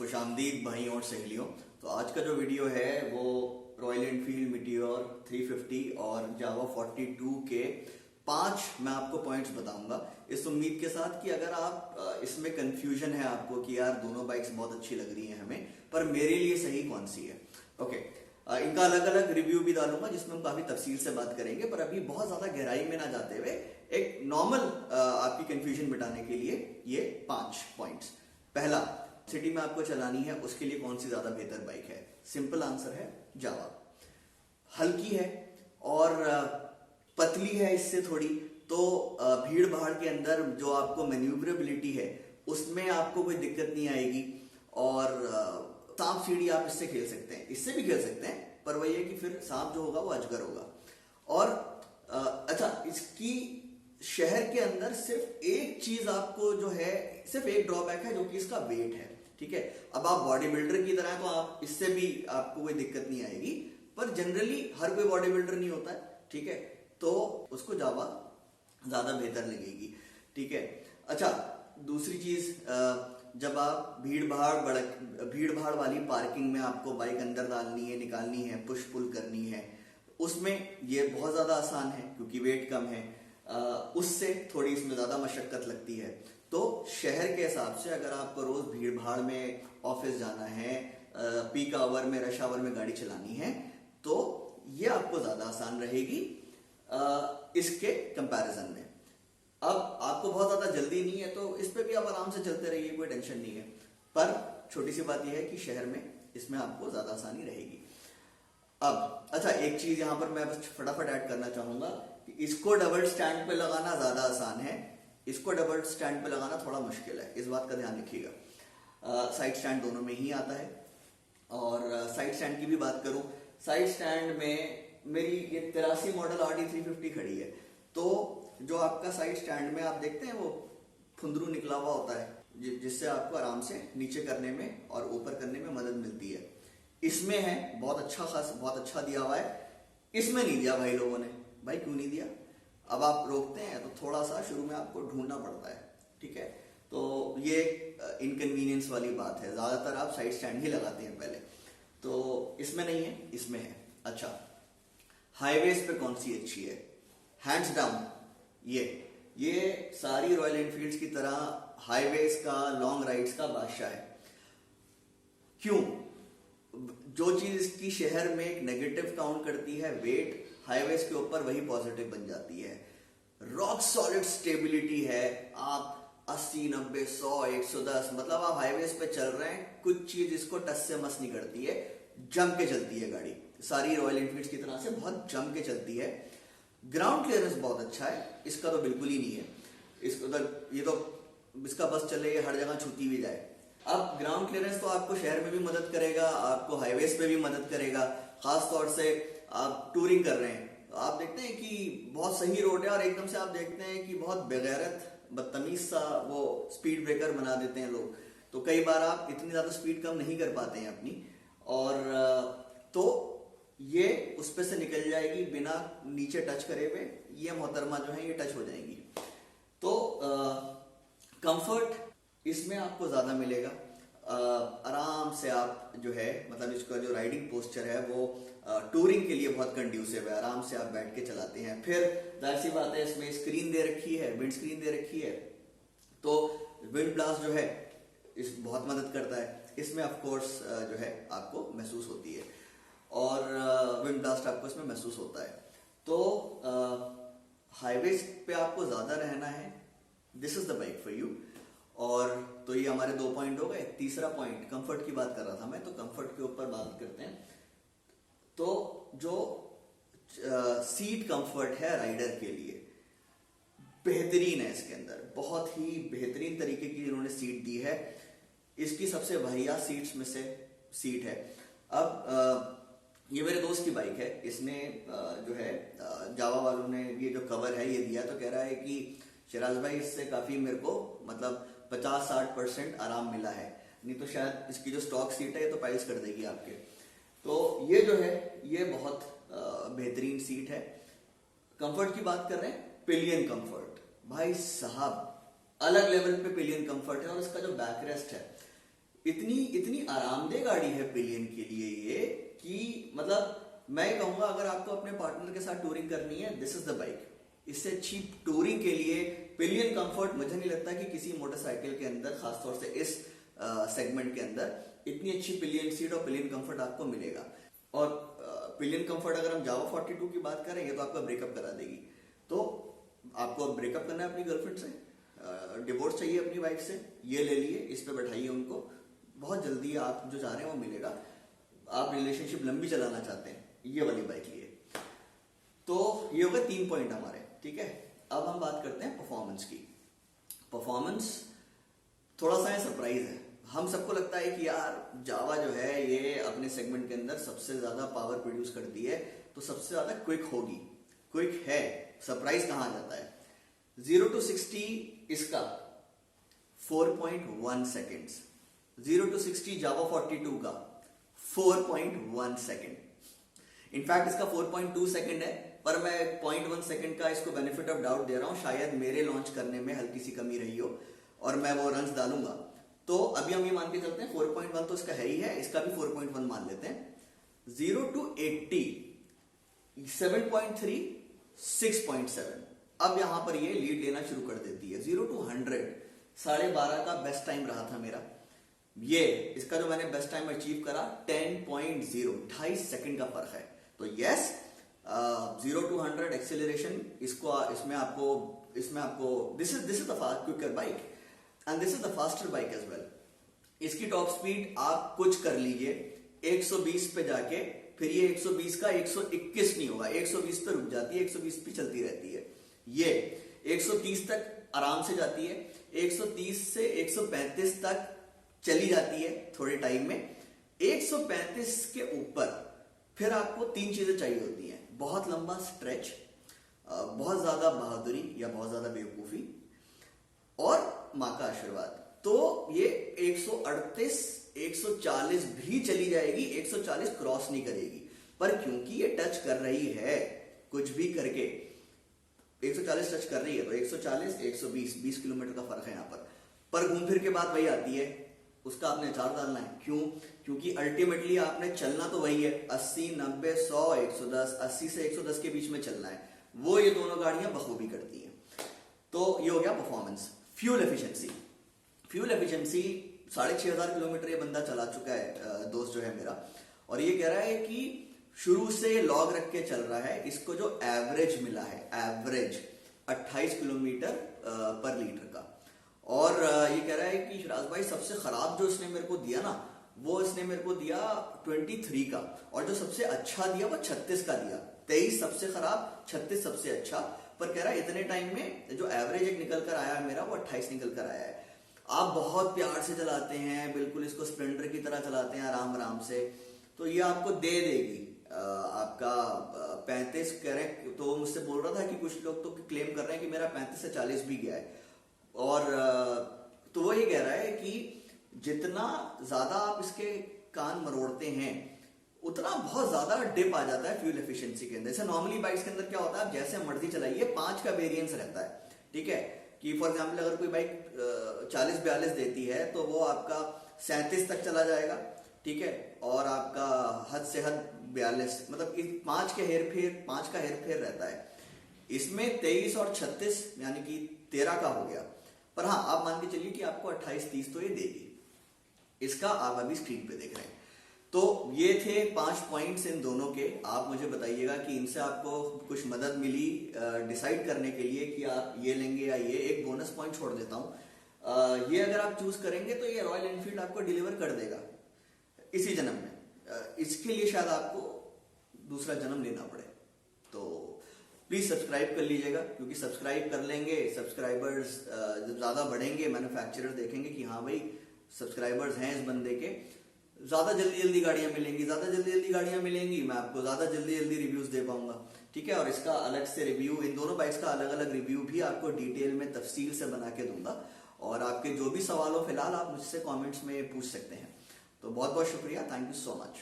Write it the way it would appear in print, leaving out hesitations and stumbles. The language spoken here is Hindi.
खुशामदीद भाई और सहेलियों। तो आज का जो वीडियो है वो रॉयल एनफील्ड मीटियोर 350 और जावा 42 के 5 मैं आपको पॉइंट्स बताऊंगा, इस उम्मीद के साथ कि अगर आप इसमें कंफ्यूजन है आपको कि यार दोनों बाइक्स बहुत अच्छी लग रही हैं हमें, पर मेरे लिए सही कौन सी है। ओके, इनका अलग अलग रिव्यू भी डालूंगा जिसमें हम काफी तफसील से बात करेंगे, पर अभी बहुत ज्यादा गहराई में ना जाते हुए एक नॉर्मल आपकी कंफ्यूजन मिटाने के लिए ये 5 पॉइंट्स। पहला, सिटी में आपको चलानी है उसके लिए कौन सी ज्यादा बेहतर बाइक है? सिंपल आंसर है जावा। हल्की है और पतली है इससे थोड़ी, तो भीड़ भाड़ के अंदर जो आपको मैन्यूवरेबिलिटी है उसमें आपको कोई दिक्कत नहीं आएगी। और सांप सीढ़ी आप इससे खेल सकते हैं, इससे भी खेल सकते हैं, पर वही है कि फिर सांप जो होगा वो अजगर होगा। और अच्छा, इसकी शहर के अंदर सिर्फ एक चीज आपको जो है, सिर्फ एक ड्रॉबैक है जो कि इसका वेट है। ठीक है, अब आप बॉडी बिल्डर की तरह हैं तो आप इससे भी आपको कोई दिक्कत नहीं आएगी, पर जनरली हर कोई बॉडी बिल्डर नहीं होता है। ठीक है, तो उसको जावा ज्यादा बेहतर लगेगी। ठीक है, अच्छा, दूसरी चीज, जब आप भीड़ भाड़ वाली पार्किंग में आपको बाइक अंदर डालनी है, निकालनी है, पुश पुल करनी है, उसमें ये बहुत ज्यादा आसान है क्योंकि वेट कम है। उससे थोड़ी इसमें ज्यादा मशक्कत लगती है। तो शहर के हिसाब से अगर आपको रोज भीड़ भाड़ में ऑफिस जाना है, पीक आवर में, रश आवर में गाड़ी चलानी है, तो ये आपको ज्यादा आसान रहेगी इसके कंपैरिजन में। अब आपको बहुत ज्यादा जल्दी नहीं है तो इस पे भी आप आराम से चलते रहिए, कोई टेंशन नहीं है। पर छोटी सी बात यह है कि शहर में इसमें आपको ज्यादा आसानी रहेगी। अब अच्छा, एक चीज यहां पर मैं बस फटाफट ऐड करना चाहूंगा कि इसको डबल स्टैंड पे लगाना ज्यादा आसान है, इसको डबल स्टैंड पे लगाना थोड़ा मुश्किल है, इस बात का ध्यान रखिएगा। साइड स्टैंड दोनों में ही आता है। और साइड स्टैंड की भी बात करूं, साइड स्टैंड में मेरी ये 83 मॉडल RD 350 खड़ी है, तो जो आपका साइड स्टैंड में आप देखते हैं वो फुंदरू निकला हुआ होता है जिससे आपको आराम से नीचे करने में और ऊपर करने में मदद मिलती है। इसमें है बहुत अच्छा दिया हुआ है। इसमें नहीं दिया भाई लोगों ने। भाई क्यों नहीं दिया? अब आप रोकते हैं तो थोड़ा सा शुरू में आपको ढूंढना पड़ता है। ठीक है, तो ये इनकन्वीनियंस वाली बात है। ज्यादातर आप साइड स्टैंड ही लगाते हैं पहले, तो इसमें नहीं है, इसमें है। अच्छा, हाईवेज पे कौन सी अच्छी है? हैंड्स डाउन ये सारी रॉयल एनफील्ड्स की तरह हाईवेज का, लॉन्ग राइड्स का बादशाह है। क्यों? जो चीज इसकी शहर में एक नेगेटिव काउंट करती है वेट, हाईवेज के ऊपर वही पॉजिटिव बन जाती है। रॉक सॉलिड स्टेबिलिटी है। आप 80, 90, 100, 110, मतलब आप हाईवेज पे चल रहे हैं, कुछ चीज इसको टस से मस नहीं करती है, जम के चलती है गाड़ी। सारी रॉयल एनफील्ड्स की तरह से बहुत जम के चलती है। ग्राउंड क्लियरेंस बहुत अच्छा है, इसका तो बिल्कुल ही नहीं है। ये तो इसका बस चले हर जगह छूती भी जाए। अब ग्राउंड क्लियरेंस तो आपको शहर में भी मदद करेगा, आपको हाईवेज पे भी मदद करेगा। खास तौर से आप टूरिंग कर रहे हैं तो आप देखते हैं कि बहुत सही रोड है और एकदम से आप देखते हैं कि बहुत बेगैरत बदतमीज सा वो स्पीड ब्रेकर बना देते हैं लोग, तो कई बार आप इतनी ज्यादा स्पीड कम नहीं कर पाते हैं अपनी, और तो ये उस पे से निकल जाएगी बिना नीचे टच करे हुए। ये मोहतरमा जो है ये टच हो जाएंगी। तो कंफर्ट इसमें आपको ज्यादा मिलेगा। आराम से आप जो है, मतलब इसका जो राइडिंग पोस्चर है वो टूरिंग के लिए बहुत कंड्यूसिव है। आराम से आप बैठ के चलाते हैं। फिर जाहिर सी बात है, इसमें स्क्रीन दे रखी है, विंड स्क्रीन दे रखी है, तो विंड ब्लास्ट जो है इस बहुत मदद करता है। इसमें ऑफ कोर्स जो है आपको महसूस होती है, और विंड ब्लास्ट आपको इसमें महसूस होता है। तो हाईवेज पे आपको ज्यादा रहना है, this is the bike for you. और तो ये हमारे 2 पॉइंट हो गए। तीसरा पॉइंट, कंफर्ट की बात कर रहा था मैं, तो कंफर्ट के ऊपर बात करते हैं। तो जो सीट कंफर्ट है राइडर के लिए बेहतरीन है। इसके अंदर बहुत ही बेहतरीन तरीके की इन्होंने सीट दी है। इसकी सबसे वाहियात सीट्स में से सीट है। अब ये मेरे दोस्त की बाइक है, इसने जो है जावा वालों ने ये जो कवर है ये दिया, तो कह रहा है कि शिराज भाई इससे काफी मेरे को मतलब 50-60% आराम मिला है, नहीं तो शायद इसकी जो स्टॉक सीट है ये तो पाइल्स कर देगी आपके। तो ये जो है ये बहुत बेहतरीन सीट है। कंफर्ट की बात कर रहे हैं, पिलियन कंफर्ट भाई साहब अलग लेवल पे पिलियन कंफर्ट है। और इसका जो बैकरेस्ट है इतनी इतनी आरामदेह गाड़ी है पिलियन के लिए ये कि मतलब मैं कहूंगा अगर आपको अपने पार्टनर के साथ टूरिंग करनी है, दिस इज द बाइक। इससे अच्छी टूरिंग के लिए पिलियन कंफर्ट मुझे नहीं लगता कि किसी मोटरसाइकिल के अंदर, खासतौर से इस सेगमेंट के अंदर इतनी अच्छी पिलियन सीट और पिलियन कंफर्ट आपको मिलेगा। और पिलियन कंफर्ट अगर हम जावा 42 की बात करेंगे तो आपका ब्रेकअप करा देगी। तो आपको ब्रेकअप करना है अपनी गर्लफ्रेंड से, डिवोर्स चाहिए अपनी वाइफ से, ये ले लिए, इस पे बैठाइए उनको, बहुत जल्दी आप जो चाह रहे हैं वो मिलेगा। आप रिलेशनशिप लंबी चलाना चाहते हैं, ये वाली बाइक लिए। तो ये हो गए 3 पॉइंट हमारे, ठीक है। अब हम बात करते हैं परफॉर्मेंस की। परफॉर्मेंस थोड़ा सा सरप्राइज है। हम सबको लगता है कि यार जावा जो है ये अपने सेगमेंट के अंदर सबसे ज्यादा पावर प्रोड्यूस करती है, तो सबसे ज्यादा क्विक होगी। क्विक है, सरप्राइज कहां आ जाता है। 0 to 60 इसका 4.1 सेकेंड्स, 0 to 60 जावा 42 का 4.1 सेकेंड। इनफैक्ट इसका 4.2 सेकेंड है, पर मैं 0.1 सेकेंड का इसको बेनिफिट ऑफ डाउट दे रहा हूं। शायद मेरे लॉन्च करने में हल्की सी कमी रही हो और मैं वो रन्स डालूंगा। तो अभी हम ये मान के चलते हैं 4.1 तो इसका है ही है, इसका भी 4.1 मान लेते हैं। 0 to 80 7.3 6.7। अब यहां पर ये लीड लेना शुरू कर देती है। 0 to 100 12.5 का बेस्ट टाइम रहा था मेरा, ये इसका जो मैंने बेस्ट टाइम अचीव करा 10.0, 2.5 सेकंड का फर्क है। तो यस, 0 to 100 एक्सेलरेशन इसमें आपको this is the quicker bike and this is the faster bike as well. इसकी टॉप स्पीड आप कुछ कर लीजिए 120 पे जाके, फिर ये 120 का 121 नहीं होगा, 120 पे रुक जाती है, 120 पे चलती रहती है। ये 130 तक आराम से जाती है, 130 से 135 तक चली जाती है थोड़े टाइम में। 135 के ऊपर फिर आपको 3 चीजें चाहिए होती हैं: बहुत लंबा स्ट्रेच, बहुत ज्यादा बहादुरी या बहुत ज्यादा बेवकूफी, और मां का आशीर्वाद। तो ये 138 140 भी चली जाएगी, 140 क्रॉस नहीं करेगी। पर क्योंकि ये टच कर रही है कुछ भी करके, 140 टच कर रही है, तो 140 120 20 किलोमीटर का फर्क है यहां पर घूम फिर के बात वही आती है, उसका आपने अचार डालना है। क्यों? क्योंकि अल्टीमेटली आपने चलना तो वही है, 80 90 100 110, 80 से 110 के बीच में चलना है। वो ये दोनों गाड़ियां बखूबी करती हैं। तो ये हो गया परफॉर्मेंस। फ्यूल एफिशिएंसी 6,500 किलोमीटर ये बंदा चला चुका है, दोस्त जो है मेरा, और ये कह रहा है कि शुरू से लॉग रख के चल रहा है। इसको जो एवरेज मिला है, एवरेज 28 किलोमीटर पर लीटर का। और ये कह रहा है कि शिराज भाई सबसे खराब जो इसने मेरे को दिया ना, वो इसने मेरे को दिया 23 का, और जो सबसे अच्छा दिया वो 36 का दिया। 23 सबसे खराब, 36 सबसे अच्छा। पर कह रहा है इतने टाइम में जो एवरेज एक निकल कर आया है मेरा, वो 28 निकल कर आया है। आप बहुत प्यार से चलाते हैं, बिल्कुल इसको स्प्लेंडर की तरह चलाते हैं आराम आराम से, तो ये आपको दे देगी आपका 35। कह रहे तो मुझसे बोल रहा था कि कुछ लोग तो क्लेम कर रहे हैं कि मेरा 35 से 40 भी गया है। और तो वो ये कह रहा है कि जितना ज्यादा आप इसके कान मरोड़ते हैं उतना बहुत ज्यादा डिप आ जाता है फ्यूल एफिशिएंसी के अंदर। जैसे नॉर्मली बाइक्स के अंदर क्या होता है, आप जैसे मर्जी चलाइए 5 का वेरिएंस रहता है, ठीक है। कि फॉर एग्जाम्पल अगर कोई बाइक 40-42 देती है तो वो आपका 37 तक चला जाएगा, ठीक है। और आपका हद से हद 42, मतलब 5 का हेरफेर रहता है। इसमें 23 और 36 यानी कि 13 का हो गया। पर हाँ, आप मान के चलिए कि आपको 28-30 तो ये देगी। इसका आप अभी स्क्रीन पे देख रहे हैं। तो ये थे 5 पॉइंट्स इन दोनों के। आप मुझे बताइएगा कि इनसे आपको कुछ मदद मिली डिसाइड करने के लिए कि आप ये लेंगे या ये। एक बोनस पॉइंट छोड़ देता हूं, ये अगर आप चूज करेंगे तो ये रॉयल एनफील्ड आपको डिलीवर कर देगा इसी जन्म में। इसके लिए शायद आपको दूसरा जन्म लेना पड़े। तो प्लीज सब्सक्राइब कर लीजिएगा, क्योंकि सब्सक्राइब कर लेंगे, सब्सक्राइबर्स जब ज्यादा बढ़ेंगे, मैन्युफैक्चरर देखेंगे कि हाँ भाई सब्सक्राइबर्स हैं इस बंदे के, ज्यादा जल्दी गाड़ियां मिलेंगी, मैं आपको ज्यादा जल्दी रिव्यूज दे पाऊंगा, ठीक है। और इसका अलग से रिव्यू, इन दोनों बाइक्स का अलग अलग रिव्यू भी आपको डिटेल में तफसील से बना के दूंगा। और आपके जो भी सवाल हो फिलहाल आप मुझसे कमेंट्स में पूछ सकते हैं। तो बहुत बहुत शुक्रिया, थैंक यू सो मच।